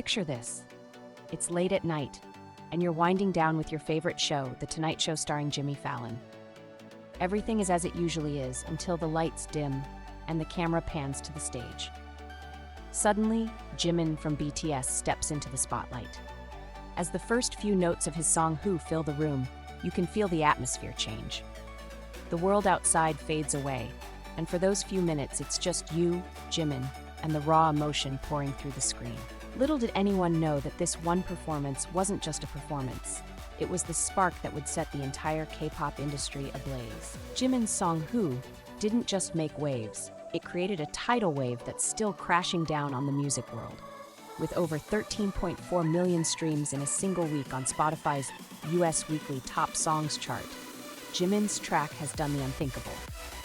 Picture this. It's late at night, and you're winding down with your favorite show, The Tonight Show starring Jimmy Fallon. Everything is as it usually is until the lights dim and the camera pans to the stage. Suddenly, Jimin from BTS steps into the spotlight. As the first few notes of his song Who fill the room, you can feel the atmosphere change. The world outside fades away, and for those few minutes it's just you, Jimin, and the raw emotion pouring through the screen. Little did anyone know that this one performance wasn't just a performance. It was the spark that would set the entire K-pop industry ablaze. Jimin's song Who didn't just make waves, it created a tidal wave that's still crashing down on the music world. With over 13.4 million streams in a single week on Spotify's US weekly top songs chart, Jimin's track has done the unthinkable.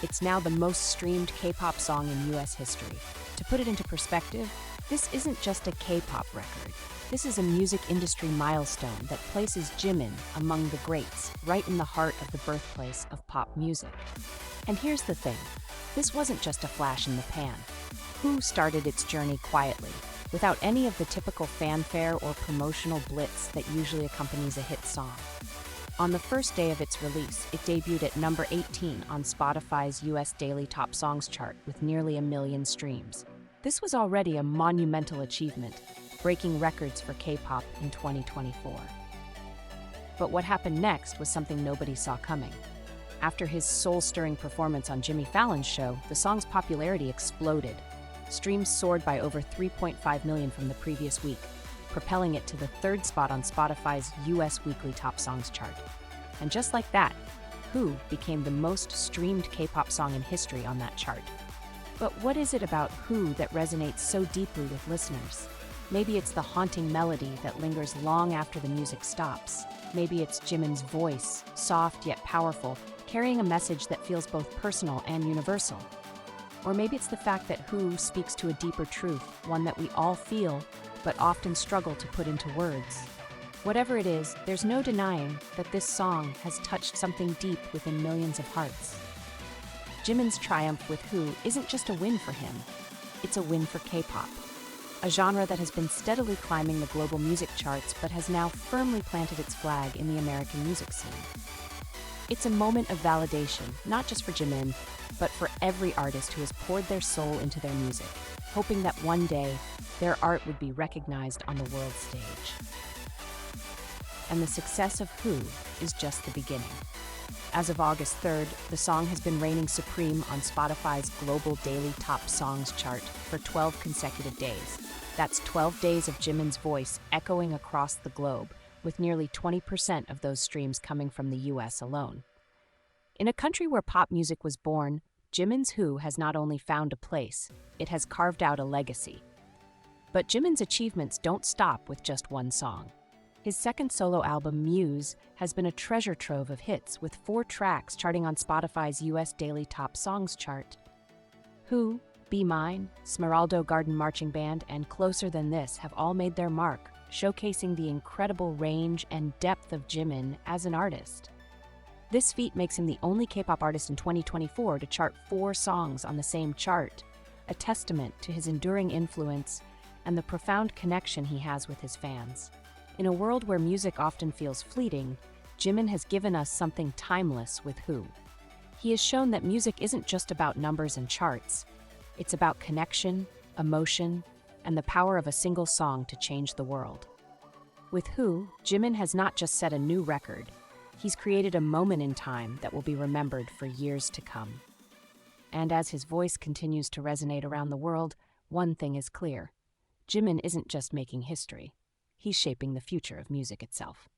It's now the most streamed K-pop song in US history. To put it into perspective, this isn't just a K-pop record. This is a music industry milestone that places Jimin among the greats, right in the heart of the birthplace of pop music. And here's the thing, this wasn't just a flash in the pan. Who started its journey quietly, without any of the typical fanfare or promotional blitz that usually accompanies a hit song. On the first day of its release, it debuted at number 18 on Spotify's US Daily Top Songs chart with nearly 1 million streams. This was already a monumental achievement, breaking records for K-pop in 2024. But what happened next was something nobody saw coming. After his soul-stirring performance on Jimmy Fallon's show, the song's popularity exploded. Streams soared by over 3.5 million from the previous week, propelling it to the third spot on Spotify's US weekly top songs chart. And just like that, Who became the most streamed K-pop song in history on that chart. But what is it about Who that resonates so deeply with listeners? Maybe it's the haunting melody that lingers long after the music stops. Maybe it's Jimin's voice, soft yet powerful, carrying a message that feels both personal and universal. Or maybe it's the fact that Who speaks to a deeper truth, one that we all feel, but often struggle to put into words. Whatever it is, there's no denying that this song has touched something deep within millions of hearts. Jimin's triumph with Who isn't just a win for him, it's a win for K-pop, a genre that has been steadily climbing the global music charts but has now firmly planted its flag in the American music scene. It's a moment of validation, not just for Jimin, but for every artist who has poured their soul into their music, hoping that one day their art would be recognized on the world stage. And the success of Who is just the beginning. As of August 3rd, the song has been reigning supreme on Spotify's global daily top songs chart for 12 consecutive days. That's 12 days of Jimin's voice echoing across the globe, with nearly 20% of those streams coming from the US alone. In a country where pop music was born, Jimin's Who has not only found a place, it has carved out a legacy. But Jimin's achievements don't stop with just one song. His second solo album, Muse, has been a treasure trove of hits with 4 tracks charting on Spotify's US Daily Top Songs chart. Who, Be Mine, Smeraldo Garden Marching Band, and Closer Than This have all made their mark, showcasing the incredible range and depth of Jimin as an artist. This feat makes him the only K-pop artist in 2024 to chart 4 songs on the same chart, a testament to his enduring influence and the profound connection he has with his fans. In a world where music often feels fleeting, Jimin has given us something timeless with Who. He has shown that music isn't just about numbers and charts. It's about connection, emotion, and the power of a single song to change the world. With Who, Jimin has not just set a new record, he's created a moment in time that will be remembered for years to come. And as his voice continues to resonate around the world, one thing is clear. Jimin isn't just making history, he's shaping the future of music itself.